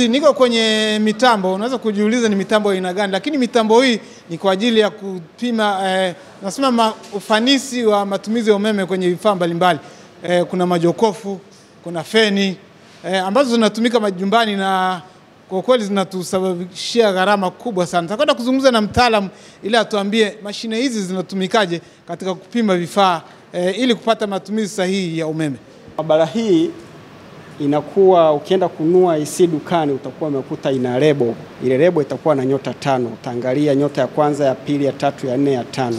Niko kwenye mitambo, unaweza kujiuliza ni mitambo aina gani, lakini mitambo hii ni kwa ajili ya kupima nasema ufanisi wa matumizi ya umeme kwenye vifaa mbalimbali. Kuna majokofu, kuna feni ambazo zinatumika majumbani na kwa kweli zinatusababishia gharama kubwa sana. Tutakwenda kuzungumza na mtaalamu ili atuambie mashine hizi zinatumikaje katika kupima vifaa ili kupata matumizi sahihi ya umeme. Maabara hii inakuwa ukienda kununua AC dukani utakuwa umekuta ina lebo. Ile lebo itakuwa na nyota 5. Utaangalia nyota ya kwanza, ya pili, ya tatu, ya 4, ya 5.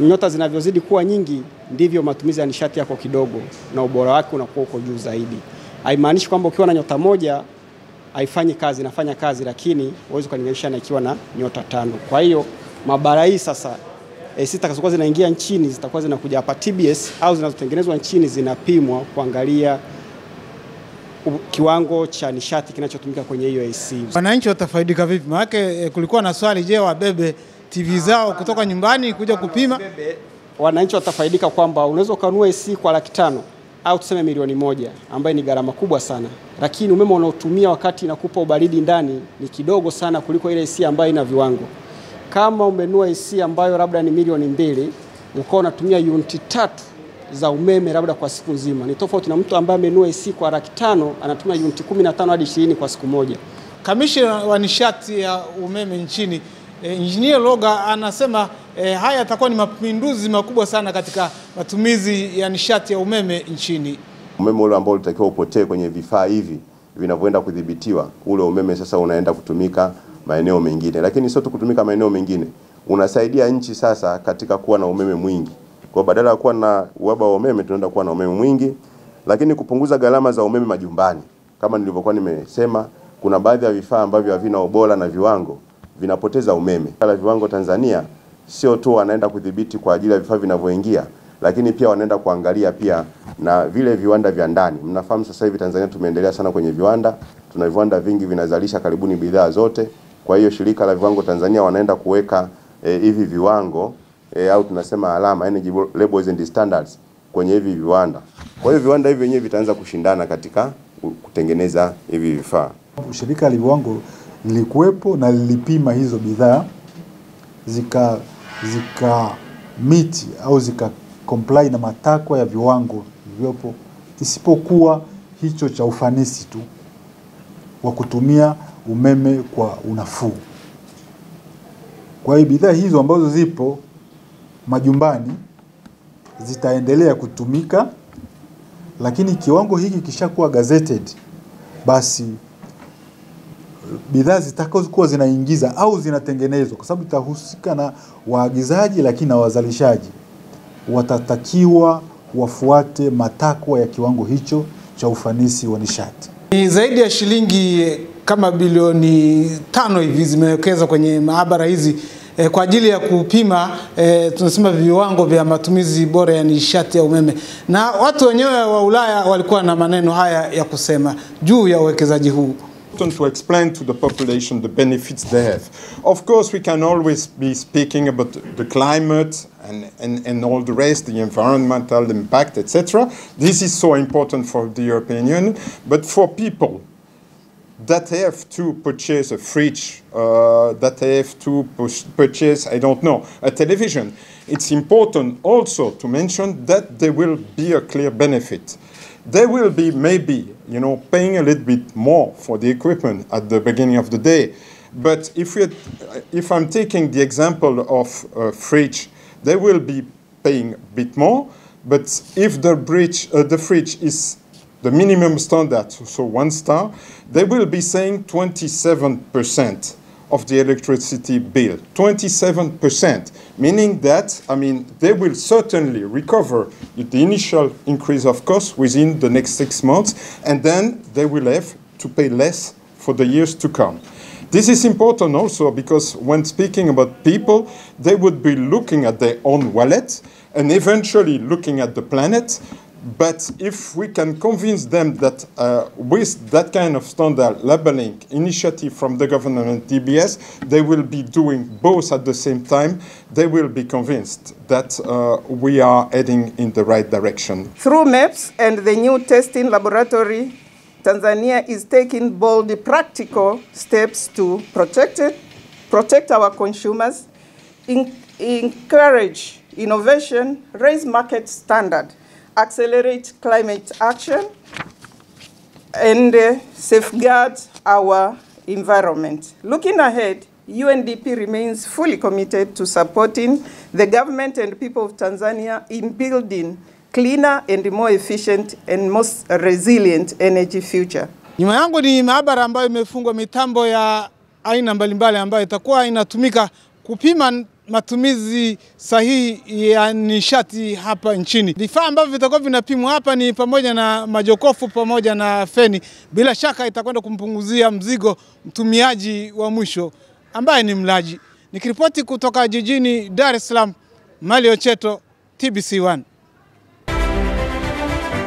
Nyota zinavyozidi kuwa nyingi ndivyo matumizi ya nishati yako kidogo na ubora wake unakuwa uko juu zaidi. Haimaanishi kwamba ukiwa na nyota 1 haifanyi kazi, inafanya kazi, lakini huwezi kulinganisha na ikiwa na nyota 5. Kwa hiyo maabara hii sasa AC zitakazokuwa zinaingia nchini zitakuwa zinakuja hapa TBS au zinazotengenezwa nchini zinapimwa kuangalia kiwango cha nishati kinachotumika kwenye hiyo AC. Wananchi watafaidika vipi? Maana kulikuwa na swali, je, wabebe TV zao kutoka nyumbani kuja kupima? Wananchi watafaidika kwamba unaweza kununua AC kwa $500,000 au tuseme $1,000,000 ambayo ni gharama kubwa sana. Lakini umeme unaotumia wakati inakupa ubaridi ndani ni kidogo sana kuliko ile AC ambayo ina viwango. Kama umenunua AC ambayo labda ni $2,000,000 uko unatumia uniti 3 za umeme labda kwa siku nzima, ni tofauti na mtu ambaye amenunua AC kwa $500,000 anatumia uniti 15 hadi 20 kwa siku moja. Kamishna wa nishati ya umeme nchini Engineer Loga anasema haya yatakuwa ni mapinduzi makubwa sana katika matumizi ya nishati ya umeme nchini. Umeme ule ambao ulitakiwa upotee kwenye vifaa hivi vinavyoenda kudhibitiwa, ule umeme sasa unaenda kutumika maeneo mengine. Lakini sio tu kutumika maeneo mengine, unasaidia nchi sasa katika kuwa na umeme mwingi. Kwa badala ya kuwa na uhaba wa umeme tunaenda kuwa na umeme mwingi, lakini kupunguza gharama za umeme majumbani. Kama nilivyokuwa nimesema, kuna baadhi ya vifaa ambavyo havina ubora na viwango vinapoteza umeme. Kala viwango Tanzania sio tu wanaenda kudhibiti kwa ajili ya vifaa vinavyoingia, lakini pia wanaenda kuangalia pia na vile viwanda vya ndani. Mnafahamu sasa hivi Tanzania tumeendelea sana kwenye viwanda. Tuna viwanda vingi vinazalisha karibuni bidhaa zote. Kwa hiyo shirika la viwango Tanzania wanaenda kuweka hivi viwango au tunasema alama energy labels and standards kwenye hivi viwanda. Kwa hiyo viwanda hivi wenyewe vitaanza kushindana katika kutengeneza hivi vifaa. Shirika la viwango lilikuwepo na lilipima hizo bidhaa zika meet au zika comply na matakwa ya viwango vilivyopo, isipokuwa hicho cha ufanisi tu wa kutumia umeme kwa unafuu. Kwa hiyo bidhaa hizo ambazo zipo majumbani zitaendelea kutumika, lakini kiwango hiki kishakuwa gazetted, basi bidhaa zitakazokuwa zinaingiza au zinatengenezwa, kwa sababu itahusika na waagizaji lakini na wazalishaji, watatakiwa wafuate matakwa ya kiwango hicho cha ufanisi wa nishati. Ni zaidi ya shilingi kama bilioni 5 hivi zimewekezwa kwenye maabara hizi kwa ajili ya kupima tunasema viwango vya matumizi bora ya nishati ya umeme. Na watu wenyewe wa Ulaya walikuwa na maneno haya ya kusema juu ya uwekezaji huu. To explain to the population the benefits they have. Of course, we can always be speaking about the climate and all the rest, the environmental impact, etc. This is so important for the European Union, but for people that have to purchase a fridge, that have to purchase, I don't know, a television, it's important also to mention that there will be a clear benefit. They will be maybe, paying a little bit more for the equipment at the beginning of the day. But if I'm taking the example of a fridge, they will be paying a bit more. But if the fridge is the minimum standard, so 1 star, they will be saying 27% of the electricity bill. 27%, meaning that, they will certainly recover the initial increase of cost within the next 6 months, and then they will have to pay less for the years to come. This is important also because when speaking about people, they would be looking at their own wallet and eventually looking at the planet. But if we can convince them that with that kind of standard labeling initiative from the government and TBS, they will be doing both at the same time, they will be convinced that we are heading in the right direction. Through MEPS and the new testing laboratory, Tanzania is taking bold practical steps to protect our consumers, encourage innovation, raise market standard, accelerate climate action, and safeguard our environment. Looking ahead, UNDP remains fully committed to supporting the government and people of Tanzania in building cleaner and more efficient and most resilient energy future. Nyuma yangu ni maabara ambayo imefungwa mitambo ya aina mbalimbali ambayo itakuwa inatumika kupima matumizi sahihi ya nishati hapa nchini. Vifaa ambavyo vitakuwa vinapimwa hapa ni pamoja na majokofu pamoja na feni. Bila shaka itakwenda kumpunguzia mzigo mtumiaji wa mwisho ambaye ni mlaji. Nikiripoti kutoka jijini Dar es Salaam, Mali Ocheto, TBC1.